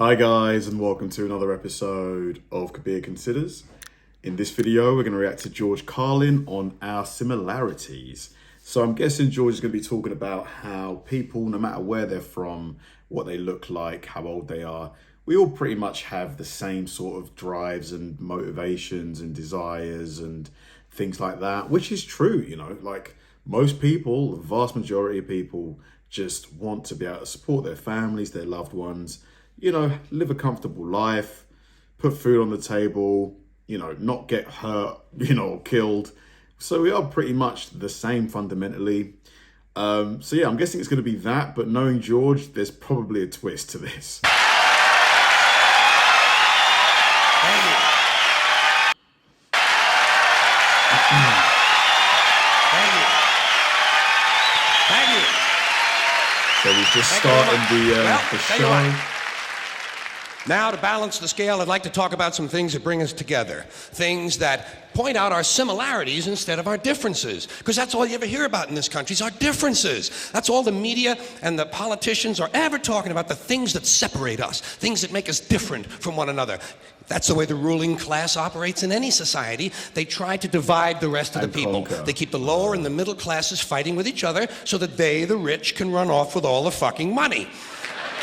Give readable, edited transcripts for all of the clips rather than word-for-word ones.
Hi guys, and welcome to another episode of Kabir Considers. In this video, we're going to react to George Carlin on our similarities. So I'm guessing George is going to be talking about how people, no matter where they're from, what they look like, how old they are, we all pretty much have the same sort of drives and motivations and desires and things like that, which is true, you know, like most people, the vast majority of people just want to be able to support their families, their loved ones, you know, live a comfortable life, put food on the table, you know, not get hurt, you know, or killed. So we are pretty much the same fundamentally. So yeah, I'm guessing it's going to be that, but knowing George, there's probably a twist to this. Thank you. Thank you. Thank you. So we're just starting the show. Now, to balance the scale, I'd like to talk about some things that bring us together. Things that point out our similarities instead of our differences. Because that's all you ever hear about in this country is our differences. That's all the media and the politicians are ever talking about, the things that separate us, things that make us different from one another. That's the way the ruling class operates in any society. They try to divide the rest of the people. They keep the lower and the middle classes fighting with each other so that they, the rich, can run off with all the fucking money.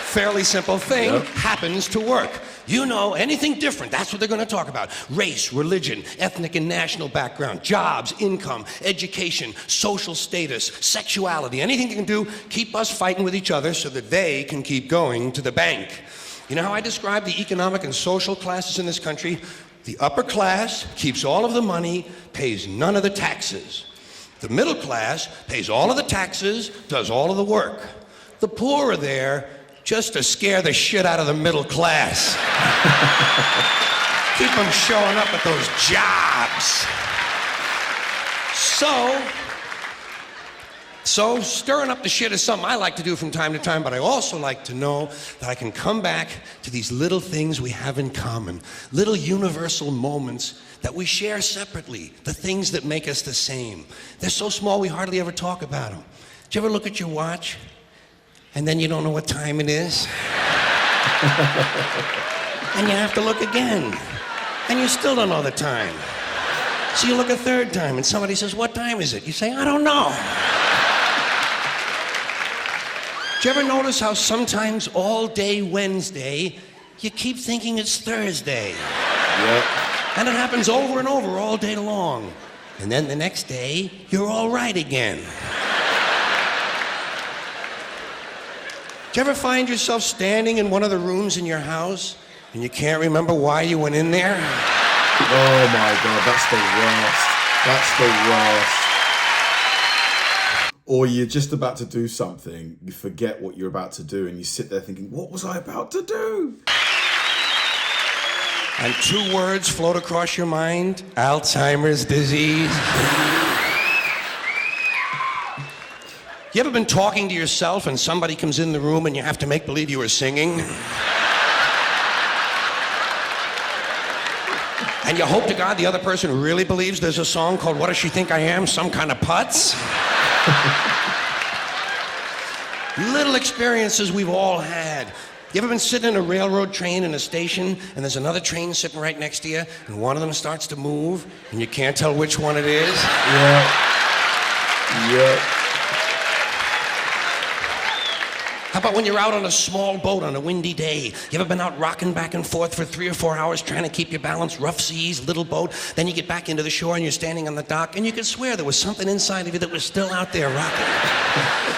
Fairly simple thing, yep. Happens to work. You know, anything different, that's what they're going to talk about. Race, religion, ethnic and national background, jobs, income, education, social status, sexuality, anything they can do, keep us fighting with each other so that they can keep going to the bank. You know how I describe the economic and social classes in this country? The upper class keeps all of the money, pays none of the taxes. The middle class pays all of the taxes, does all of the work. The poor are there just to scare the shit out of the middle class. Keep them showing up at those jobs. So stirring up the shit is something I like to do from time to time, but I also like to know that I can come back to these little things we have in common, little universal moments that we share separately, the things that make us the same. They're so small we hardly ever talk about them. Do you ever look at your watch and then you don't know what time it is? And you have to look again, and you still don't know the time. So you look a third time and somebody says, "What time is it?" You say, "I don't know." Do you ever notice how sometimes all day Wednesday, you keep thinking it's Thursday? Yep. And it happens over and over all day long. And then the next day, you're all right again. Do you ever find yourself standing in one of the rooms in your house and you can't remember why you went in there? Oh my God, that's the worst. That's the worst. Or you're just about to do something, you forget what you're about to do, and you sit there thinking, what was I about to do? And two words float across your mind: Alzheimer's disease. You ever been talking to yourself and somebody comes in the room and you have to make believe you were singing? And you hope to God the other person really believes there's a song called "What Does She Think I Am? Some Kind of Putz?" Little experiences we've all had. You ever been sitting in a railroad train in a station and there's another train sitting right next to you and one of them starts to move and you can't tell which one it is? Yeah. Yeah. How about when you're out on a small boat on a windy day? You ever been out rocking back and forth for 3 or 4 hours trying to keep your balance, rough seas, little boat, then you get back into the shore and you're standing on the dock and you could swear there was something inside of you that was still out there rocking.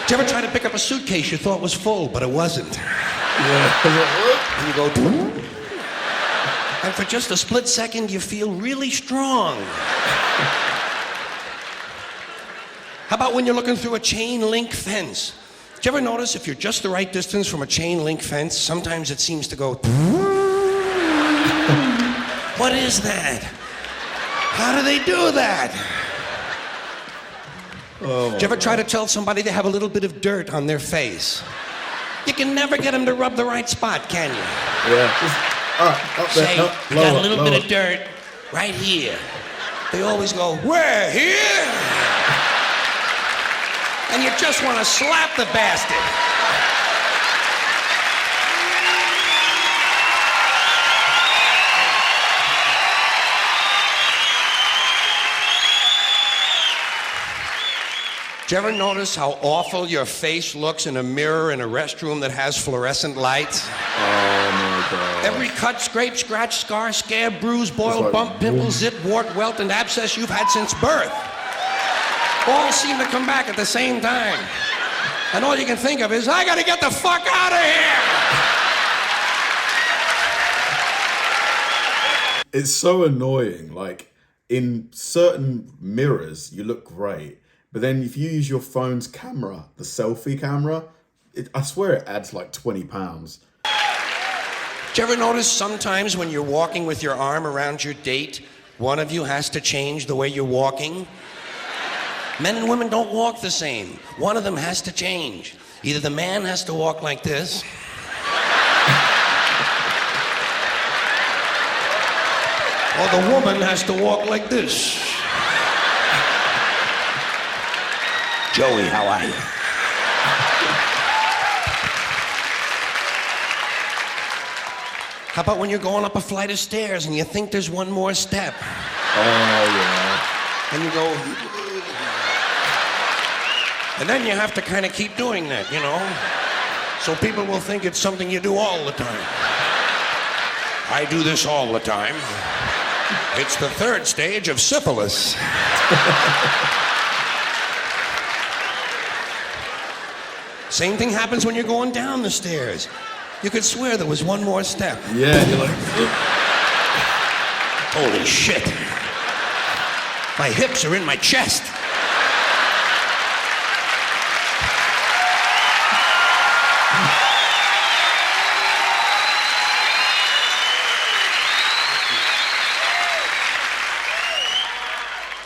Did you ever try to pick up a suitcase you thought was full, but it wasn't? Yeah. And you go, and for just a split second you feel really strong. How about when you're looking through a chain link fence? Did you ever notice if you're just the right distance from a chain link fence, sometimes it seems to go, what is that? How do they do that? Oh. Did you ever try to tell somebody they have a little bit of dirt on their face? You can never get them to rub the right spot, can you? Yeah. Up there. Say, lower, you got a little lower. bit of dirt right here. They always go, where, here? And you just want to slap the bastard. Do you ever notice how awful your face looks in a mirror in a restroom that has fluorescent lights? Oh my God. Every cut, scrape, scratch, scar, scab, bruise, boil, like, bump, pimple, zit, wart, welt, and abscess you've had since birth all seem to come back at the same time. And all you can think of is, I gotta get the fuck out of here! It's so annoying. Like, in certain mirrors, you look great. But then if you use your phone's camera, the selfie camera, I swear it adds like 20 pounds. Do you ever notice sometimes when you're walking with your arm around your date, one of you has to change the way you're walking? Men and women don't walk the same. One of them has to change. Either the man has to walk like this, or the woman has to walk like this. Joey, how are you? How about when you're going up a flight of stairs and you think there's one more step? Oh, yeah. And you go... And then you have to kind of keep doing that, you know? So people will think it's something you do all the time. I do this all the time. It's the third stage of syphilis. Same thing happens when you're going down the stairs. You could swear there was one more step. Yeah, you're like... Holy shit. My hips are in my chest.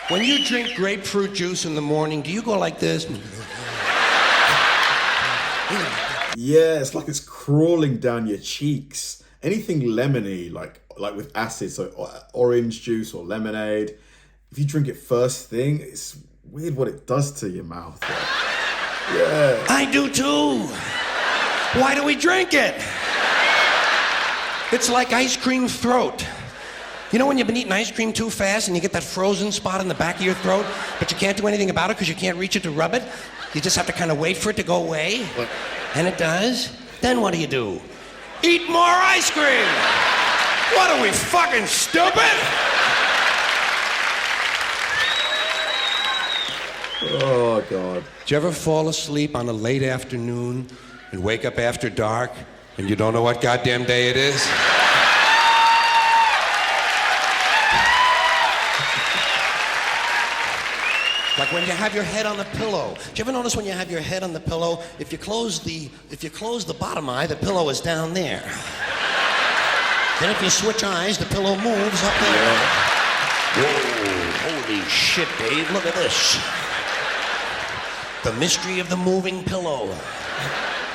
When you drink grapefruit juice in the morning, do you go like this? Yeah, it's like it's crawling down your cheeks. Anything lemony, like with acid, so orange juice or lemonade, if you drink it first thing, it's weird what it does to your mouth. Yeah. I do too. Why do we drink it? It's like ice cream throat. You know when you've been eating ice cream too fast and you get that frozen spot in the back of your throat, but you can't do anything about it because you can't reach it to rub it? You just have to kind of wait for it to go away. What? And it does. Then what do? Eat more ice cream! What are we, fucking stupid? Oh, God. Did you ever fall asleep on a late afternoon and wake up after dark and you don't know what goddamn day it is? Like when you have your head on the pillow. Do you ever notice when you have your head on the pillow, if you close the bottom eye, the pillow is down there. Then if you switch eyes, the pillow moves up there. Whoa, holy shit, Dave, look at this. The mystery of the moving pillow.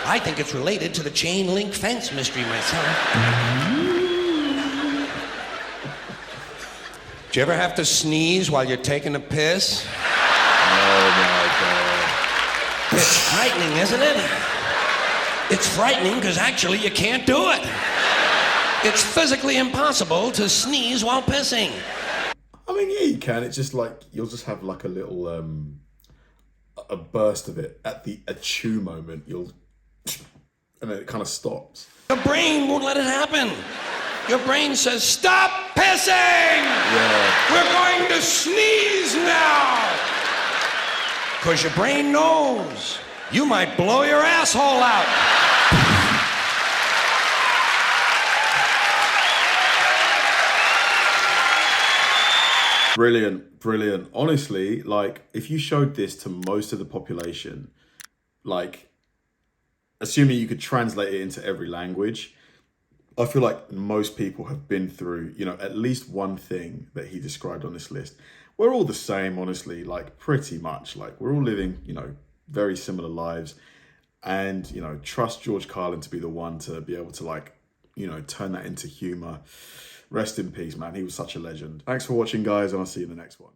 I think it's related to the chain link fence mystery myself. Do you ever have to sneeze while you're taking a piss? Oh, my God. It's frightening, isn't it? It's frightening because actually you can't do it. It's physically impossible to sneeze while pissing. I mean, yeah, you can. It's just like, you'll just have like a little, a burst of it at the achoo moment. And then it kind of stops. Your brain won't let it happen. Your brain says, stop pissing! Yeah. We're going to sneeze now! Because your brain knows you might blow your asshole out. Brilliant, brilliant. Honestly, like, if you showed this to most of the population, like, assuming you could translate it into every language, I feel like most people have been through, you know, at least one thing that he described on this list. We're all the same, honestly, like pretty much. Like we're all living, you know, very similar lives. And, you know, trust George Carlin to be the one to be able to like, you know, turn that into humor. Rest in peace, man. He was such a legend. Thanks for watching, guys, and I'll see you in the next one.